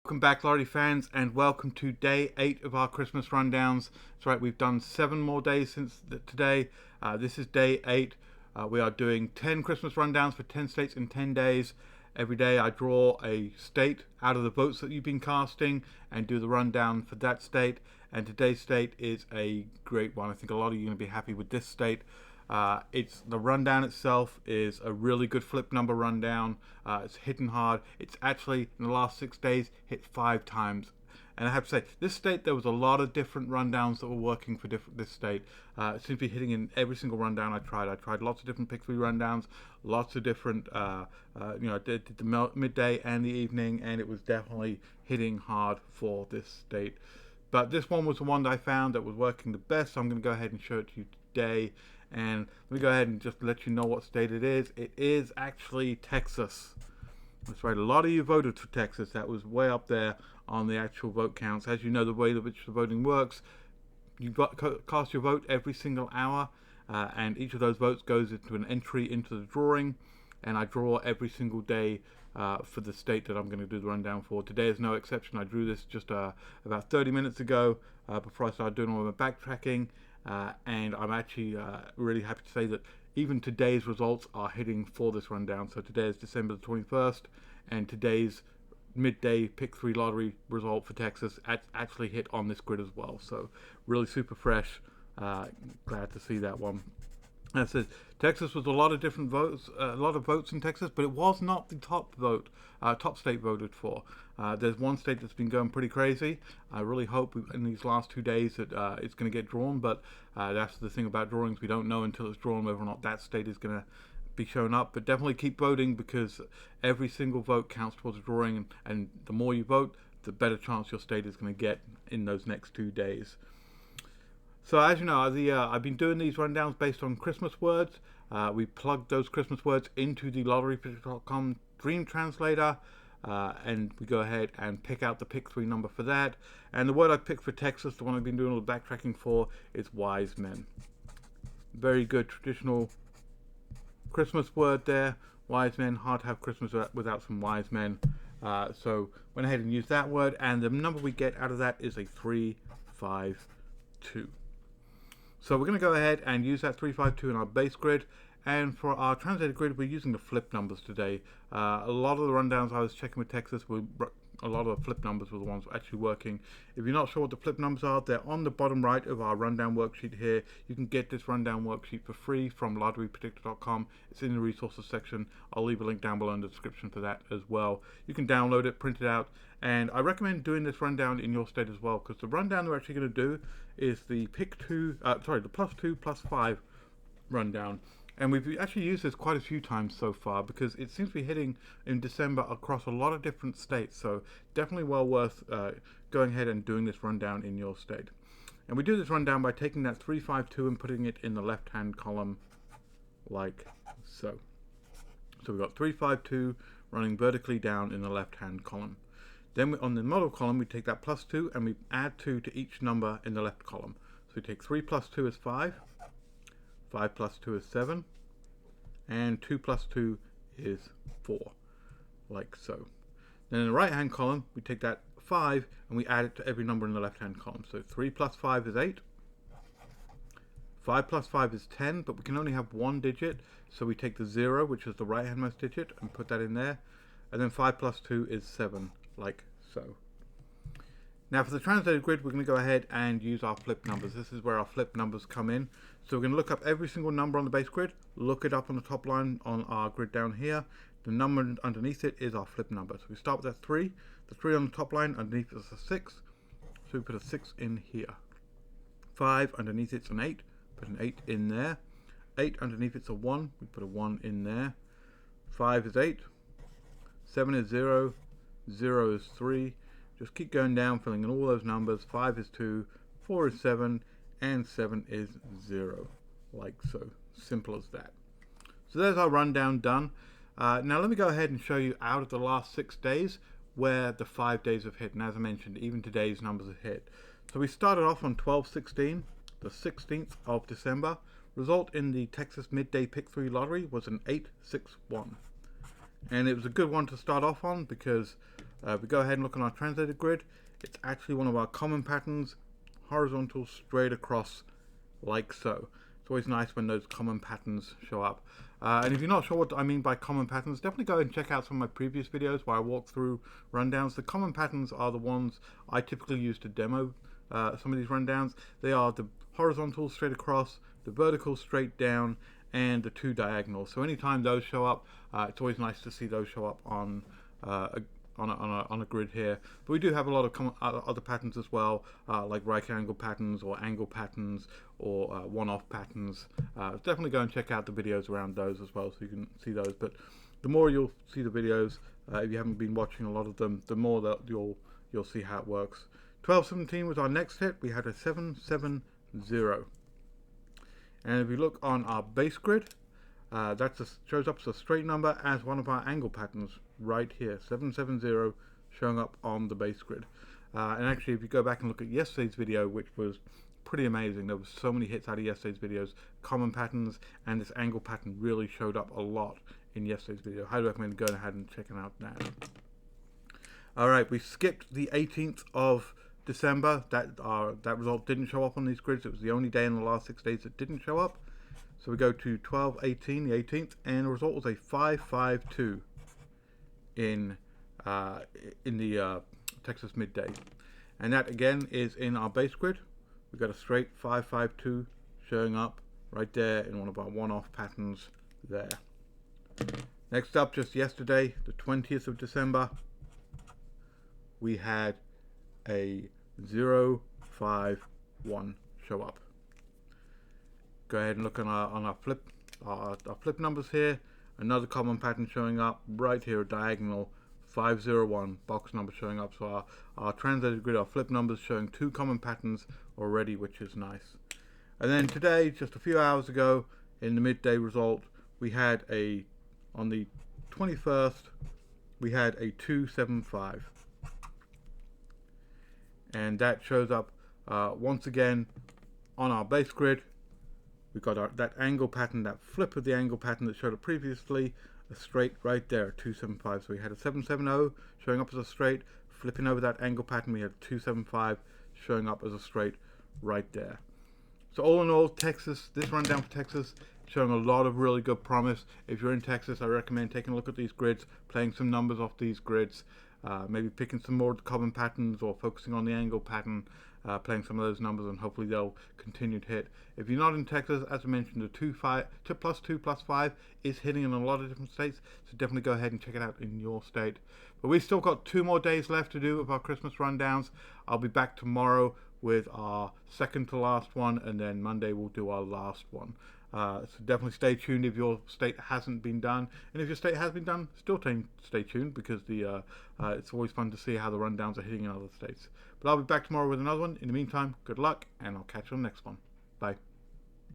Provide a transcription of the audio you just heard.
Welcome back, lottery fans, and welcome to day 8 of our Christmas rundowns. That's right, we've done 7 more days since today. This is day 8. We are doing 10 Christmas rundowns for 10 states in 10 days. Every day I draw a state out of the votes that you've been casting and do the rundown for that state. And today's state is a great one. I think a lot of you are going to be happy with this state. It's the rundown itself is a really good flip number rundown. It's hitting hard. It's actually in the last 6 days hit 5 times. And I have to say, this state, there was a lot of different rundowns that were working for this state. It seems to be hitting in every single rundown I tried. I tried lots of different pick 3 rundowns, lots of different, I did the midday and the evening, and it was definitely hitting hard for this state. But this one was the one that I found that was working the best, so I'm going to go ahead and show it to you today. And let me go ahead and just let you know what state it is. It is actually Texas. That's right, a lot of you voted for Texas. That was way up there on the actual vote counts. As you know, the way in which the voting works, you cast your vote every single hour, and each of those votes goes into an entry into the drawing, and I draw every single day for the state that I'm going to do the rundown for. Today is no exception. I drew this just about 30 minutes ago before I started doing all my backtracking, and I'm actually really happy to say that even today's results are hitting for this rundown. So today is December the 21st, and today's midday pick 3 lottery result for Texas actually hit on this grid as well. So really super fresh. Glad to see that one. That says Texas was a lot of different votes, a lot of votes in Texas, but it was not the top state voted for. There's one state that's been going pretty crazy. I really hope in these last 2 days that it's going to get drawn, but that's the thing about drawings. We don't know until it's drawn whether or not that state is going to be shown up. But definitely keep voting, because every single vote counts towards a drawing, and the more you vote, the better chance your state is going to get in those next 2 days. So as you know, I've been doing these rundowns based on Christmas words. We plugged those Christmas words into the lotterypredictor.com Dream Translator, and we go ahead and pick out the pick 3 number for that. And the word I picked for Texas, the one I've been doing all the backtracking for, is wise men. Very good traditional Christmas word there. Wise men, hard to have Christmas without some wise men. So went ahead and used that word, and the number we get out of that is a 352. So we're going to go ahead and use that 352 in our base grid, and for our translated grid we're using the flip numbers today. A lot of the rundowns I was checking with Texas were a lot of the flip numbers were the ones actually working. If you're not sure what the flip numbers are, they're on the bottom right of our rundown worksheet here. You can get this rundown worksheet for free from lotterypredictor.com. It's in the resources section. I'll leave a link down below in the description for that as well. You can download it, print it out, and I recommend doing this rundown in your state as well, because the rundown we're actually going to do is the the plus 2 plus 5 rundown. And we've actually used this quite a few times so far, because it seems to be hitting in December across a lot of different states. So definitely well worth going ahead and doing this rundown in your state. And we do this rundown by taking that 352 and putting it in the left-hand column like so. So we've got 352 running vertically down in the left-hand column. Then on the model column, we take that plus 2 and we add 2 to each number in the left column. So we take 3 plus 2 is 5. 5 plus 2 is 7, and 2 plus 2 is 4, like so. Then in the right hand column, we take that 5 and we add it to every number in the left hand column. So 3 plus 5 is 8, 5 plus 5 is 10, but we can only have one digit, so we take the 0, which is the right handmost digit, and put that in there. And then 5 plus 2 is 7, like so. Now for the translated grid, we're going to go ahead and use our flip numbers. This is where our flip numbers come in. So we're going to look up every single number on the base grid, look it up on the top line on our grid down here. The number underneath it is our flip number. So we start with that 3. The 3 on the top line, underneath is a 6. So we put a 6 in here. 5, underneath it's an 8. Put an 8 in there. 8, underneath it's a 1. We put a 1 in there. 5 is 8. 7 is 0. 0 is 3. Just keep going down, filling in all those numbers. 5 is 2, 4 is 7, and 7 is 0, like so. Simple as that. So there's our rundown done. Now let me go ahead and show you out of the last 6 days where the 5 days have hit. And as I mentioned, even today's numbers have hit. So we started off on 12/16, the 16th of December. Result in the Texas Midday Pick 3 Lottery was an 861. And it was a good one to start off on, because If we go ahead and look on our translated grid, it's actually one of our common patterns, horizontal straight across like so. It's always nice when those common patterns show up. And if you're not sure what I mean by common patterns, definitely go and check out some of my previous videos where I walk through rundowns. The common patterns are the ones I typically use to demo some of these rundowns. They are the horizontal straight across, the vertical straight down, and the two diagonals. So anytime those show up, it's always nice to see those show up on a grid here. But we do have a lot of other patterns as well, like right angle patterns or angle patterns or one-off patterns. Definitely go and check out the videos around those as well so you can see those. But the more you'll see the videos, if you haven't been watching a lot of them, the more that you'll see how it works. 1217 was our next hit. We had a 770. And if we look on our base grid, that shows up as a straight number as one of our angle patterns right here, 770, showing up on the base grid. And actually, if you go back and look at yesterday's video, which was pretty amazing, there was so many hits out of yesterday's videos, common patterns, and this angle pattern really showed up a lot in yesterday's video. Highly recommend going ahead and checking out now. Alright, we skipped the 18th of December. That result didn't show up on these grids. It was the only day in the last 6 days that didn't show up. So we go to 12/18, the 18th, and the result was a 552 in the Texas midday. And that again is in our base grid. We've got a straight 552 showing up right there in one of our one-off patterns there. Next up, just yesterday, the 20th of December, we had a 051 show up. Go ahead and look on our flip numbers here. Another common pattern showing up right here, a diagonal 501 box number showing up. So our translated grid, our flip numbers showing two common patterns already, which is nice. And then today, just a few hours ago, in the midday result, we had on the 21st, we had a 275. And that shows up once again on our base grid. We've got that angle pattern, that flip of the angle pattern that showed up previously, a straight right there, 275. So we had a 770 showing up as a straight, flipping over that angle pattern, we had 275 showing up as a straight right there. So all in all, Texas, this rundown for Texas, showing a lot of really good promise. If you're in Texas, I recommend taking a look at these grids, playing some numbers off these grids, maybe picking some more common patterns or focusing on the angle pattern, playing some of those numbers, and hopefully they'll continue to hit. If you're not in Texas, as I mentioned, the 2+2+5 is hitting in a lot of different states, so definitely go ahead and check it out in your state. But we've still got 2 more days left to do with our Christmas rundowns. I'll be back tomorrow with our second to last one, and then Monday we'll do our last one. So definitely stay tuned if your state hasn't been done, and if your state has been done, still stay tuned, because it's always fun to see how the rundowns are hitting in other states. But I'll be back tomorrow with another one. In the meantime, good luck, and I'll catch you on the next one. Bye.